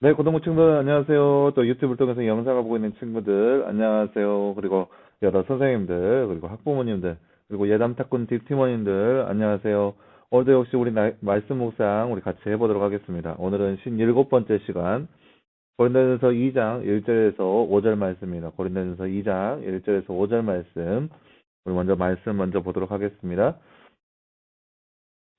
네, 고등부 친구들 안녕하세요. 또 유튜브를 통해서 영상을 보고 있는 친구들 안녕하세요. 그리고 여러 선생님들, 그리고 학부모님들, 그리고 예담탁군 뒷팀원님들 안녕하세요. 오늘도 역시 우리 말씀 묵상 우리 같이 해보도록 하겠습니다. 오늘은 17번째 시간 고린도전서 2장 1절에서 5절 말씀입니다. 고린도전서 2장 1절에서 5절 말씀 우리 먼저 말씀 먼저 보도록 하겠습니다.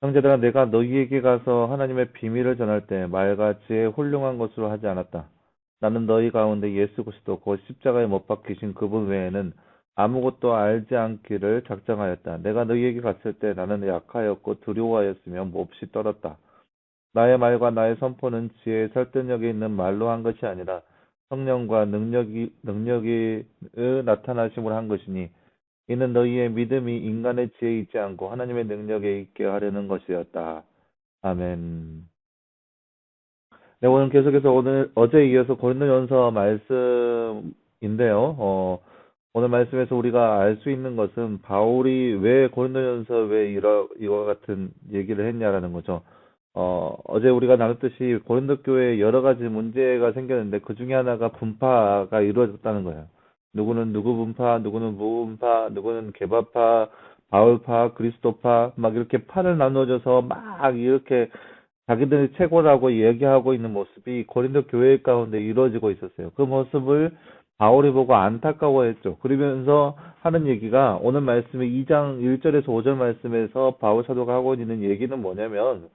형제들아 내가 너희에게 가서 하나님의 비밀을 전할 때 말과 지혜 훌륭한 것으로 하지 않았다. 나는 너희 가운데 예수 그리스도 곧 십자가에 못 박히신 그분 외에는 아무것도 알지 않기를 작정하였다. 내가 너희에게 갔을 때 나는 약하였고 두려워하였으며 몹시 떨었다. 나의 말과 나의 선포는 지혜의 설득력이 있는 말로 한 것이 아니라 성령과 능력이 나타나심으로 한 것이니 이는 너희의 믿음이 인간의 지혜에 있지 않고 하나님의 능력에 있게 하려는 것이었다. 아멘. 네, 오늘 계속해서 어제에 이어서 고린도전서 말씀인데요. 오늘 말씀에서 우리가 알 수 있는 것은 바울이 왜 고린도전서 왜 이와 같은 얘기를 했냐라는 거죠. 어제 우리가 나눴듯이 고린도 교회에 여러 가지 문제가 생겼는데 그 중에 하나가 분파가 이루어졌다는 거예요. 누구는 누구 분파, 누구는 무 분파, 누구는 개바파, 바울파, 그리스도파 막 이렇게 파를 나눠줘서 막 이렇게 자기들이 최고라고 얘기하고 있는 모습이 고린도 교회 가운데 이루어지고 있었어요. 그 모습을 바울이 보고 안타까워했죠. 그러면서 하는 얘기가 오늘 말씀의 2장 1절에서 5절 말씀에서 바울 사도가 하고 있는 얘기는 뭐냐면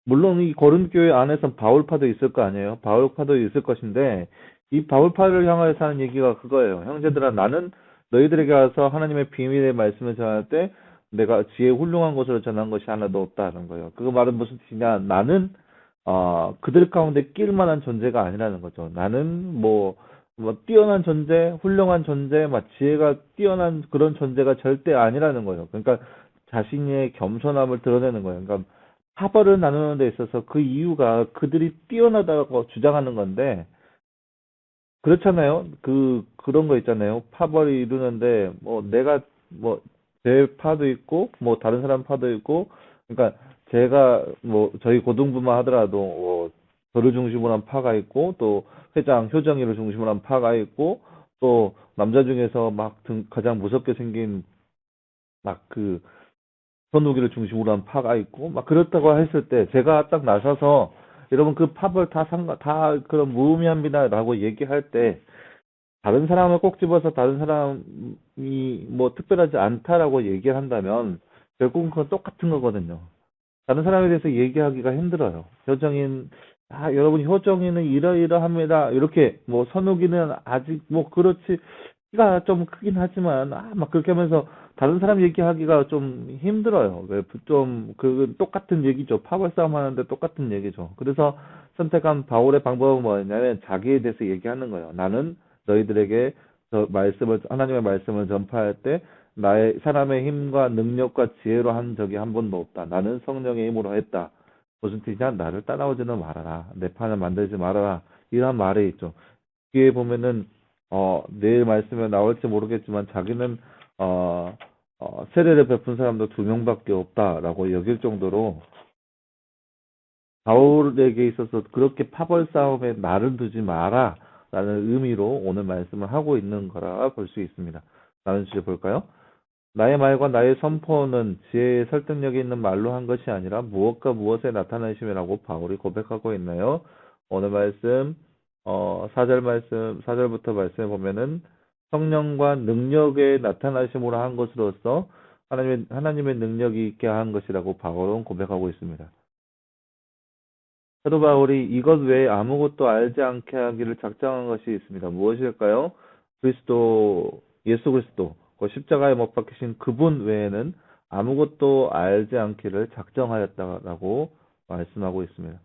물론 이 고린도 교회 안에선 바울파도 있을 거 아니에요. 바울파도 있을 것인데 이 바울파를 향하여서 하는 얘기가 그거예요. 형제들아 나는 너희들에게 와서 하나님의 비밀의 말씀을 전할 때 내가 지혜 훌륭한 것으로 전한 것이 하나도 없다는 거예요. 그 말은 무슨 뜻이냐? 나는 그들 가운데 낄 만한 존재가 아니라는 거죠. 나는 뭐 뛰어난 존재, 훌륭한 존재, 막 지혜가 뛰어난 그런 존재가 절대 아니라는 거예요. 그러니까 자신의 겸손함을 드러내는 거예요. 그러니까 파벌을 나누는 데 있어서 그 이유가 그들이 뛰어나다고 주장하는 건데 그렇잖아요. 그런 거 있잖아요. 파벌이 이루는데 내가 제 파도 있고 다른 사람 파도 있고 그러니까 제가 저희 고등부만 하더라도 저를 중심으로 한 파가 있고 또 회장 효정이를 중심으로 한 파가 있고 또 남자 중에서 가장 무섭게 생긴 막그 선우기를 중심으로 한 파가 있고 막 그렇다고 했을 때 제가 딱 나서서 여러분 그 팝을 다 그런 무의미합니다라고 얘기할 때 다른 사람을 꼭 집어서 다른 사람이 특별하지 않다라고 얘기를 한다면 결국은 그건 똑같은 거거든요. 다른 사람에 대해서 얘기하기가 힘들어요. 여러분 효정이는 이러이러합니다. 이렇게 선욱이는 아직 그렇지 키가 좀 크긴 하지만 막 그렇게 하면서 다른 사람 얘기하기가 좀 힘들어요. 똑같은 얘기죠. 파벌 싸움 하는데 똑같은 얘기죠. 그래서 선택한 바울의 방법은 뭐냐면 자기에 대해서 얘기하는 거예요. 나는 너희들에게 하나님의 말씀을 전파할 때 나의 사람의 힘과 능력과 지혜로 한 적이 한 번도 없다. 나는 성령의 힘으로 했다. 무슨 뜻이냐? 나를 따라오지는 말아라. 내 판을 만들지 말아라. 이런 말이 있죠. 뒤에 보면은 내일 말씀에 나올지 모르겠지만 자기는 세례를 베푼 사람도 2명밖에 없다라고 여길 정도로 바울에게 있어서 그렇게 파벌 싸움에 나를 두지 마라 라는 의미로 오늘 말씀을 하고 있는 거라 볼 수 있습니다. 다른 주제 볼까요? 나의 말과 나의 선포는 지혜의 설득력이 있는 말로 한 것이 아니라 무엇과 무엇에 나타나심이라고 바울이 고백하고 있나요? 오늘 말씀 4절부터 말씀해 보면은 성령과 능력에 나타나심으로 한 것으로서 하나님의 능력이 있게 한 것이라고 바울은 고백하고 있습니다. 사도 바울이 이것 외에 아무것도 알지 않게 하기를 작정한 것이 있습니다. 무엇일까요? 예수 그리스도, 그 십자가에 못 박히신 그분 외에는 아무것도 알지 않기를 작정하였다라고 말씀하고 있습니다.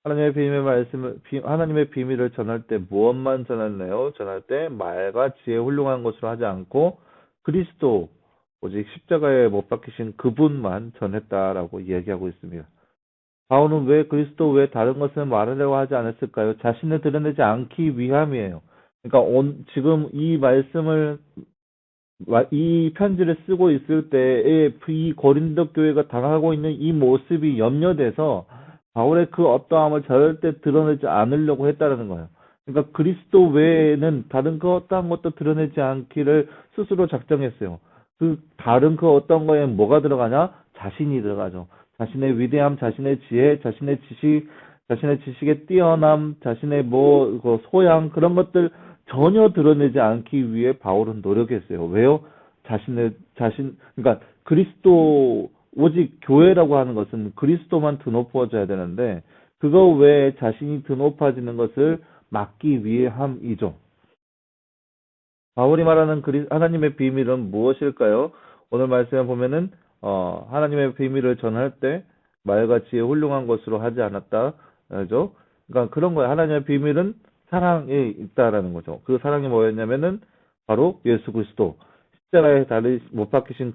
하나님의 비밀을 전할 때 무엇만 전했나요? 전할 때 말과 지혜 훌륭한 것으로 하지 않고 그리스도, 오직 십자가에 못 박히신 그분만 전했다라고 이야기하고 있습니다. 바울은 왜 그리스도 외 다른 것을 말하려고 하지 않았을까요? 자신을 드러내지 않기 위함이에요. 그러니까 지금 이 편지를 쓰고 있을 때에 이 고린도 교회가 당하고 있는 이 모습이 염려돼서 바울의 그 어떠함을 절대 드러내지 않으려고 했다라는 거예요. 그러니까 그리스도 외에는 다른 그 어떠한 것도 드러내지 않기를 스스로 작정했어요. 그 다른 그 어떤 거에 뭐가 들어가냐? 자신이 들어가죠. 자신의 위대함, 자신의 지혜, 자신의 지식, 자신의 지식의 뛰어남, 자신의 그 소양 그런 것들 전혀 드러내지 않기 위해 바울은 노력했어요. 왜요? 그러니까 그리스도 오직 교회라고 하는 것은 그리스도만 드높아져야 되는데 그거 외에 자신이 드높아지는 것을 막기 위해 함이죠. 바울이 말하는 하나님의 비밀은 무엇일까요? 오늘 말씀에 보면은 하나님의 비밀을 전할 때 말같이 훌륭한 것으로 하지 않았다. 죠 그러니까 그런 거예요. 하나님의 비밀은 사랑에 있다라는 거죠. 그 사랑이 뭐였냐면은 바로 예수 그리스도 십자가에 달리 못 박히신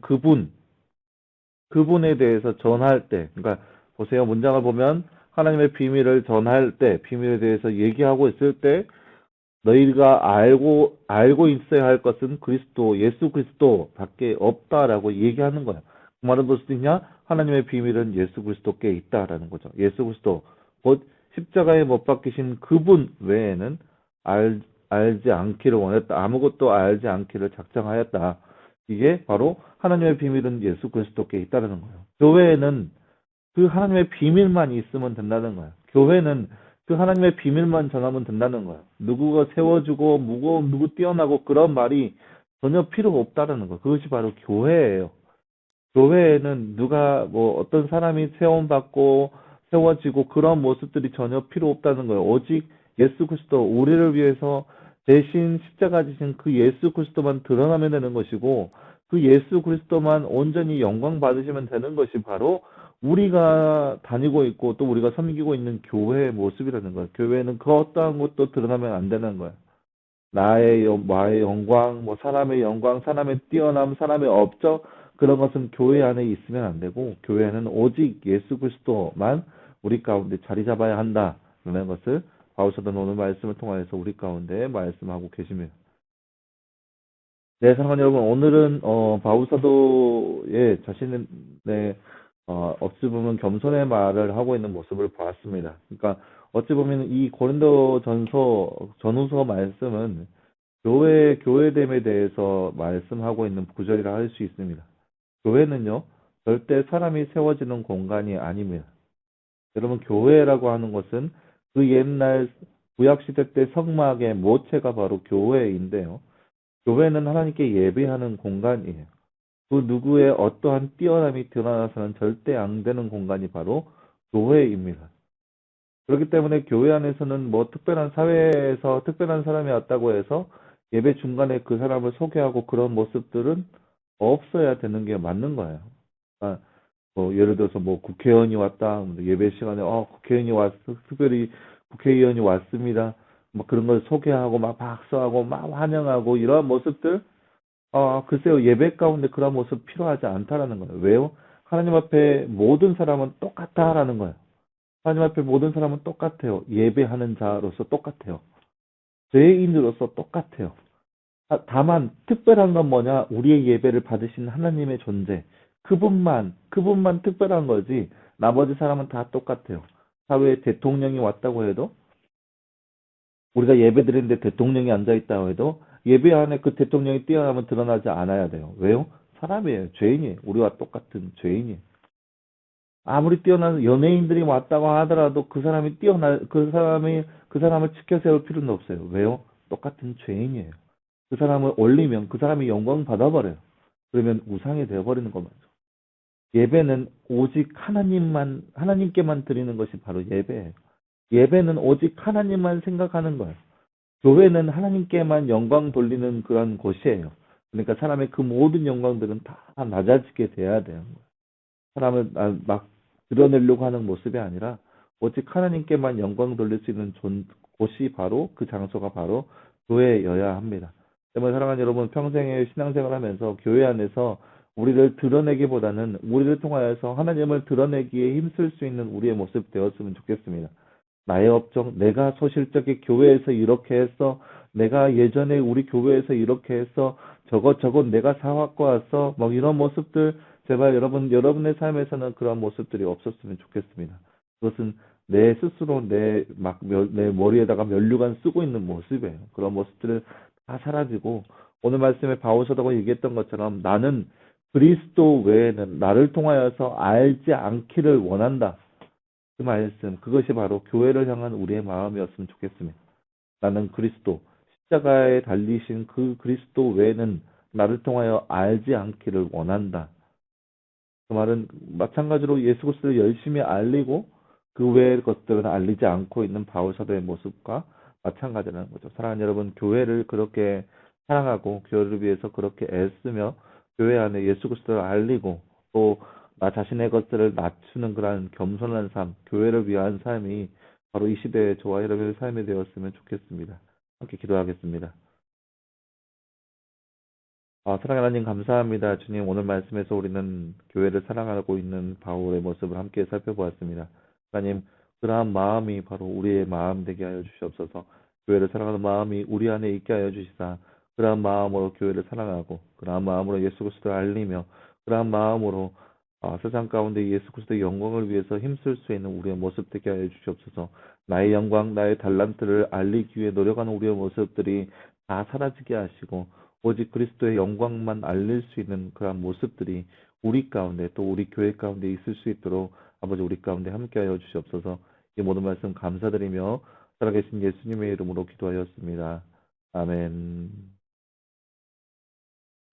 그분에 대해서 전할 때, 그러니까 보세요. 문장을 보면 하나님의 비밀을 전할 때, 비밀에 대해서 얘기하고 있을 때 너희가 알고 있어야 할 것은 그리스도, 예수 그리스도밖에 없다라고 얘기하는 거예요. 그 말은 무슨 뜻이냐? 하나님의 비밀은 예수 그리스도께 있다라는 거죠. 예수 그리스도, 곧 십자가에 못 박히신 그분 외에는 알지 않기를 원했다. 아무것도 알지 않기를 작정하였다. 이게 바로 하나님의 비밀은 예수 그리스도께 있다라는 거예요. 교회에는 그 하나님의 비밀만 있으면 된다는 거예요. 교회는 그 하나님의 비밀만 전하면 된다는 거예요. 누구가 세워주고 누구 뛰어나고 그런 말이 전혀 필요 없다는 거예요. 그것이 바로 교회예요. 교회에는 누가 뭐 어떤 사람이 세움받고 세워지고 그런 모습들이 전혀 필요 없다는 거예요. 오직 예수 그리스도 우리를 위해서 대신 십자가 지신 그 예수 그리스도만 드러나면 되는 것이고 그 예수 그리스도만 온전히 영광 받으시면 되는 것이 바로 우리가 다니고 있고 또 우리가 섬기고 있는 교회의 모습이라는 거예요. 교회는 그 어떠한 것도 드러나면 안 되는 거예요. 나의 영광, 뭐 사람의 영광, 사람의 뛰어남, 사람의 업적 그런 것은 교회 안에 있으면 안 되고 교회는 오직 예수 그리스도만 우리 가운데 자리 잡아야 한다라는 것을 바울 사도는 오늘 말씀을 통하여서 우리 가운데 말씀하고 계십니다. 네, 사랑하는 여러분, 오늘은 바울 사도의 자신의 어찌 보면 겸손의 말을 하고 있는 모습을 보았습니다. 그러니까 어찌 보면 이 고린도 전후서 말씀은 교회됨에 대해서 말씀하고 있는 구절이라 할 수 있습니다. 교회는요, 절대 사람이 세워지는 공간이 아닙니다. 여러분, 교회라고 하는 것은 그 옛날 구약시대 때 성막의 모체가 바로 교회인데요. 교회는 하나님께 예배하는 공간이에요. 그 누구의 어떠한 뛰어남이 드러나서는 절대 안 되는 공간이 바로 교회입니다. 그렇기 때문에 교회 안에서는 뭐 특별한 사회에서 특별한 사람이 왔다고 해서 예배 중간에 그 사람을 소개하고 그런 모습들은 없어야 되는 게 맞는 거예요. 아, 뭐 예를 들어서 뭐 국회의원이 왔다, 뭐 예배 시간에 국회의원이 특별히 국회의원이 왔습니다. 뭐 그런 걸 소개하고 막 박수하고 막 환영하고 이런 모습들 글쎄요, 예배 가운데 그런 모습 필요하지 않다라는 거예요. 왜요? 하나님 앞에 모든 사람은 똑같다라는 거예요. 하나님 앞에 모든 사람은 똑같아요. 예배하는 자로서 똑같아요. 죄인으로서 똑같아요. 다만 특별한 건 뭐냐? 우리의 예배를 받으신 하나님의 존재. 그분만 특별한 거지. 나머지 사람은 다 똑같아요. 사회에 대통령이 왔다고 해도 우리가 예배 드리는데 대통령이 앉아있다고 해도 예배 안에 그 대통령이 뛰어나면 드러나지 않아야 돼요. 왜요? 사람이에요. 죄인이에요. 우리와 똑같은 죄인이에요. 아무리 뛰어난 연예인들이 왔다고 하더라도 그 사람을 지켜 세울 필요는 없어요. 왜요? 똑같은 죄인이에요. 그 사람을 올리면 그 사람이 영광 받아버려요. 그러면 우상이 되어버리는 것이죠. 예배는 오직 하나님께만 드리는 것이 바로 예배예요. 예배는 오직 하나님만 생각하는 거예요. 교회는 하나님께만 영광 돌리는 그런 곳이에요. 그러니까 사람의 그 모든 영광들은 다 낮아지게 돼야 돼요. 사람을 막 드러내려고 하는 모습이 아니라 오직 하나님께만 영광 돌릴 수 있는 곳이 바로 그 장소가 바로 교회여야 합니다. 때문에 사랑하는 여러분 평생의 신앙생활을 하면서 교회 안에서 우리를 드러내기보다는 우리를 통하여서 하나님을 드러내기에 힘쓸 수 있는 우리의 모습 되었으면 좋겠습니다. 나의 업적, 내가 소실적인 교회에서 이렇게 했어, 내가 예전에 우리 교회에서 이렇게 했어, 저것 내가 사갖고 왔어, 뭐 이런 모습들 제발 여러분의 삶에서는 그런 모습들이 없었으면 좋겠습니다. 그것은 내 스스로 내 머리에다가 면류관 쓰고 있는 모습이에요. 그런 모습들을 다 사라지고 오늘 말씀에 바울 사도가 얘기했던 것처럼 나는 그리스도 외에는 나를 통하여서 알지 않기를 원한다. 그 말씀, 그것이 바로 교회를 향한 우리의 마음이었으면 좋겠습니다. 나는 그리스도, 십자가에 달리신 그 그리스도 외에는 나를 통하여 알지 않기를 원한다. 그 말은 마찬가지로 예수 그리스도를 열심히 알리고 그 외의 것들은 알리지 않고 있는 바울 사도의 모습과 마찬가지라는 거죠. 사랑하는 여러분, 교회를 그렇게 사랑하고 교회를 위해서 그렇게 애쓰며 교회 안에 예수 그리스도를 알리고 또 나 자신의 것들을 낮추는 그러한 겸손한 삶, 교회를 위한 삶이 바로 이 시대의 저와 여러분의 삶이 되었으면 좋겠습니다. 함께 기도하겠습니다. 사랑하는 하나님 감사합니다. 주님 오늘 말씀에서 우리는 교회를 사랑하고 있는 바울의 모습을 함께 살펴보았습니다. 하나님 그러한 마음이 바로 우리의 마음 되게 하여 주시옵소서. 교회를 사랑하는 마음이 우리 안에 있게 하여 주시사 그러한 마음으로 교회를 사랑하고 그러한 마음으로 예수 그리스도를 알리며 그러한 마음으로 세상 가운데 예수 그리스도의 영광을 위해서 힘쓸 수 있는 우리의 모습 되게 하여 주시옵소서. 나의 영광, 나의 달란트를 알리기 위해 노력하는 우리의 모습들이 다 사라지게 하시고 오직 그리스도의 영광만 알릴 수 있는 그러한 모습들이 우리 가운데 또 우리 교회 가운데 있을 수 있도록 아버지 우리 가운데 함께하여 주시옵소서. 이 모든 말씀 감사드리며 살아계신 예수님의 이름으로 기도하였습니다. 아멘.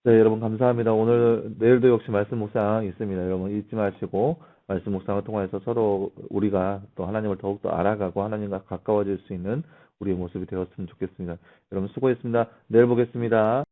네, 여러분 감사합니다. 오늘 내일도 역시 말씀 묵상 있습니다. 여러분 잊지 마시고 말씀 묵상을 통해서 서로 우리가 또 하나님을 더욱더 알아가고 하나님과 가까워질 수 있는 우리의 모습이 되었으면 좋겠습니다. 여러분 수고했습니다. 내일 보겠습니다.